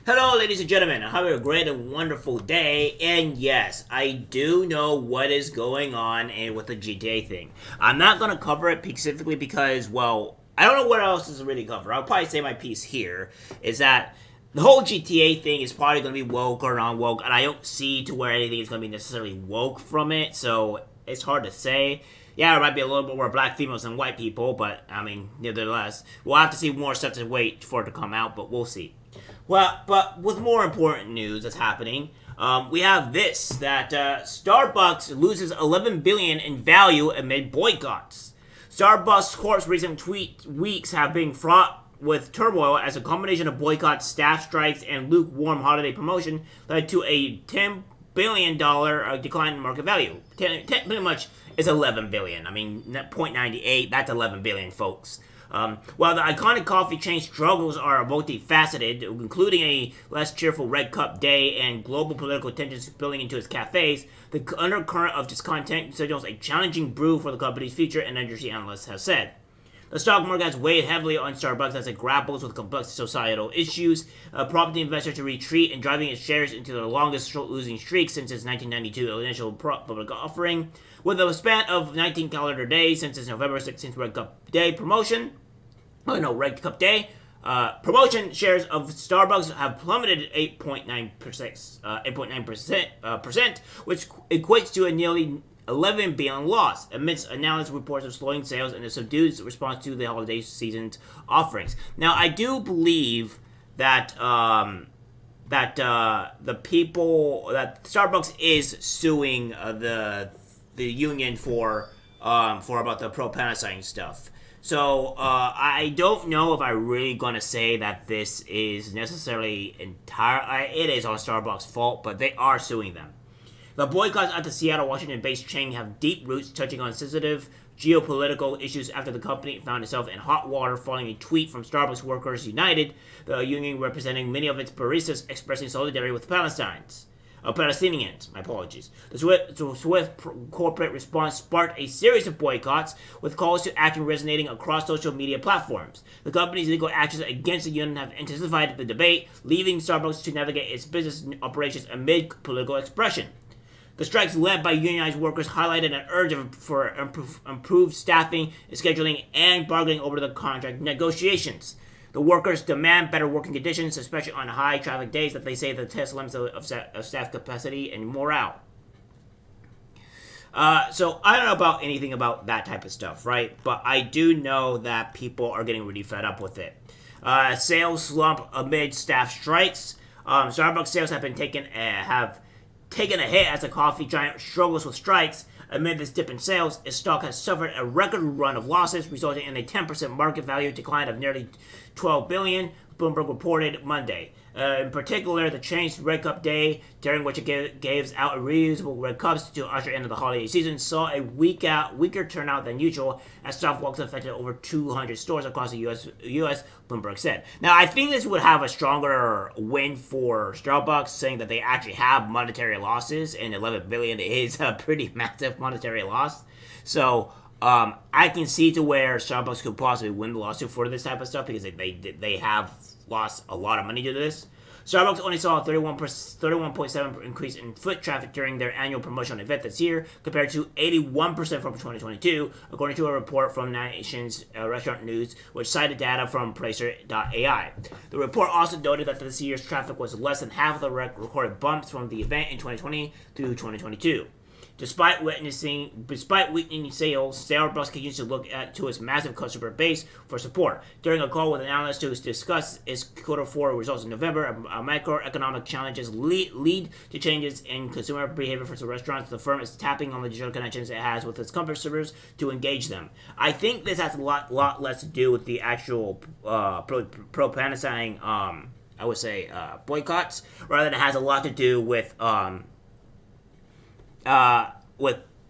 Hello, ladies and gentlemen. I hope you have a great and wonderful day. And yes, I do know what is going on with the GTA thing. I'm not going to cover it specifically because, well, I don't know what else is really cover. I'll probably say my piece here is that the whole GTA thing is probably going to be woke or non woke, and I don't see to where anything is going to be necessarily woke from it. So it's hard to say. Yeah, there might be a little bit more black females than white people, but I mean, nevertheless, we'll have to see more stuff to wait for it to come out, but we'll see. Well, but with more important news that's happening, we have this that Starbucks loses 11 billion in value amid boycotts. Starbucks Corp's recent weeks have been fraught with turmoil as a combination of boycotts, staff strikes, and lukewarm holiday promotion led to a $10 billion decline in market value. Pretty much is 11 billion. I mean, 0.98, that's 11 billion, folks. While the iconic coffee chain struggles are multifaceted, including a less cheerful Red Cup day and global political tensions spilling into its cafes, the undercurrent of discontent signals a challenging brew for the company's future, an industry analyst has said. The stock market has weighed heavily on Starbucks as it grapples with complex societal issues, prompting investors to retreat and driving its shares into the longest losing streak since its 1992 initial public offering. With a span of 19 calendar days since its November 16th Red Cup Day promotion, Red Cup Day. Promotion shares of Starbucks have plummeted 8.9%, 8.9%, which equates to a nearly 11 billion loss amidst analyst reports of slowing sales and a subdued response to the holiday season's offerings. Now, I do believe that the people that Starbucks is suing the union for about the pro Palestine stuff. So I don't know if I'm really gonna say that this is necessarily it is on Starbucks' fault, but they are suing them. The boycotts at the Seattle, Washington-based chain have deep roots, touching on sensitive geopolitical issues after the company found itself in hot water following a tweet from Starbucks Workers United, the union representing many of its baristas expressing solidarity with Palestinians. My apologies. The swift corporate response sparked a series of boycotts, with calls to action resonating across social media platforms. The company's legal actions against the union have intensified the debate, leaving Starbucks to navigate its business operations amid political expression. The strikes led by unionized workers highlighted an urge for improved staffing, scheduling, and bargaining over the contract negotiations. The workers demand better working conditions, especially on high traffic days that they say the test limits of staff capacity and morale. So I don't know about anything about that type of stuff, right? But I do know that people are getting really fed up with it. Sales slump amid staff strikes. Starbucks sales have taken a hit as the coffee giant struggles with strikes. Amid this dip in sales, its stock has suffered a record run of losses, resulting in a 10% market value decline of nearly $12 billion, Bloomberg reported Monday. In particular, the chain's Red Cup Day, during which it gives out reusable Red Cups to usher into the holiday season, saw a weaker turnout than usual, as soft walks affected over 200 stores across the U.S., Bloomberg said. Now, I think this would have a stronger win for Starbucks, saying that they actually have monetary losses, and 11 billion is a pretty massive monetary loss. So, I can see to where Starbucks could possibly win the lawsuit for this type of stuff because they have lost a lot of money to this. Starbucks only saw a 31.7% increase in foot traffic during their annual promotional event this year, compared to 81% from 2022, according to a report from Nation's Restaurant News, which cited data from Placer.ai. The report also noted that this year's traffic was less than half of the recorded bumps from the event in 2020 through 2022. Despite weakening sales, Starbucks continues to look to its massive customer base for support. During a call with an analyst to discuss its Q4 results in November, macroeconomic challenges lead to changes in consumer behavior for the restaurants. The firm is tapping on the digital connections it has with its customers to engage them. I think this has a lot less to do with the actual pro-Palestine, I would say, boycotts, rather than it has a lot to do with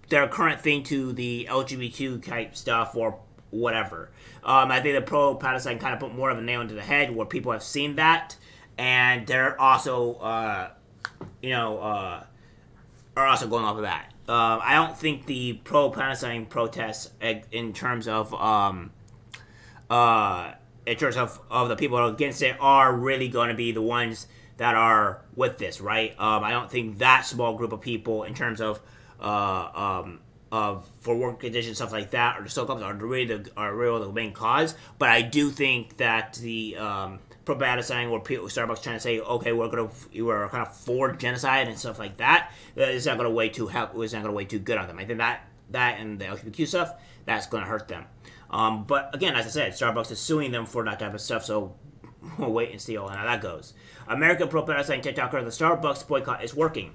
their current thing to the LGBT type stuff or whatever. I think the pro-Palestine kind of put more of a nail into the head where people have seen that, and they're also, are also going off of that. I don't think the pro-Palestine protests in terms of in terms of the people against it are really going to be the ones that are with this, right? I don't think that small group of people, in terms of for work conditions, stuff like that, or the so-called are really the main cause. But I do think that the propaganda sign where Starbucks trying to say, okay, we're kind of for genocide and stuff like that, is not going to weigh too good on them. I think that and the LGBTQ stuff, that's going to hurt them. But again, as I said, Starbucks is suing them for that type of stuff, so we'll wait and see how that goes. American propaganda sign TikToker, the Starbucks boycott is working.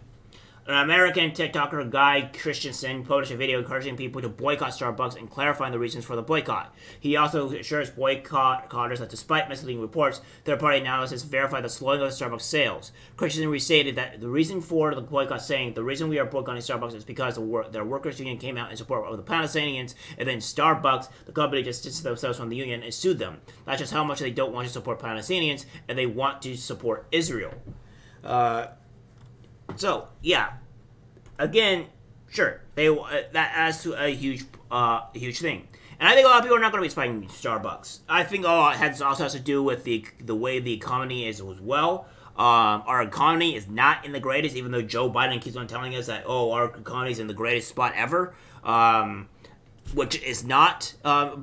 An American TikToker, Guy Christensen, published a video encouraging people to boycott Starbucks and clarifying the reasons for the boycott. He also assures boycotters that despite misleading reports, third-party analysis verified the slowing of the Starbucks sales. Christensen restated that the reason for the boycott, saying, the reason we are boycotting Starbucks is because their workers' union came out in support of the Palestinians, and then Starbucks, the company, just distanced themselves from the union and sued them. That's just how much they don't want to support Palestinians, and they want to support Israel. So yeah, again, sure, that adds to a huge thing, and I think a lot of people are not going to be spiking Starbucks. I think a lot also has to do with the way the economy is as well. Our economy is not in the greatest, even though Joe Biden keeps on telling us that our economy is in the greatest spot ever. Which is not.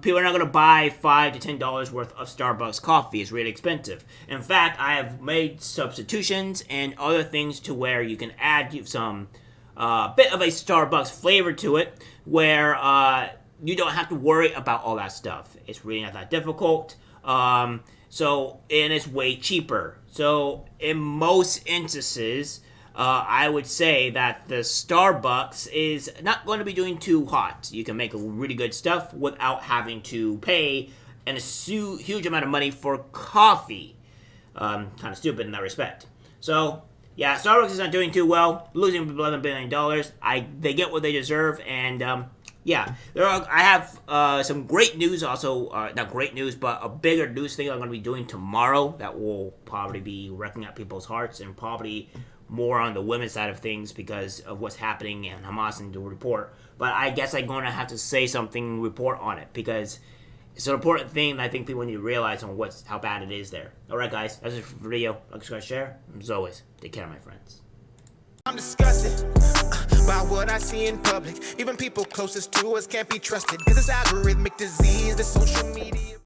People are not going to buy $5 to $10 worth of Starbucks coffee. It's really expensive. In fact, I have made substitutions and other things to where you can add some bit of a Starbucks flavor to it, where you don't have to worry about all that stuff. It's really not that difficult. And it's way cheaper. So in most instances, I would say that the Starbucks is not going to be doing too hot. You can make really good stuff without having to pay a huge amount of money for coffee. Kind of stupid in that respect. So, yeah, Starbucks is not doing too well, losing $11 billion. They get what they deserve, and yeah, I have some great news also, not great news, but a bigger news thing I'm going to be doing tomorrow that will probably be wrecking at people's hearts, and probably more on the women's side of things because of what's happening in Hamas and the report. But I guess I'm going to have to say something, report on it, because it's an important thing that I think people need to realize on how bad it is there. Alright guys, that's it for the video. Like, subscribe, share. As always, take care, my friends. I'm disgusted by what I see in public. Even people closest to us can't be trusted, because it's algorithmic disease, the social media.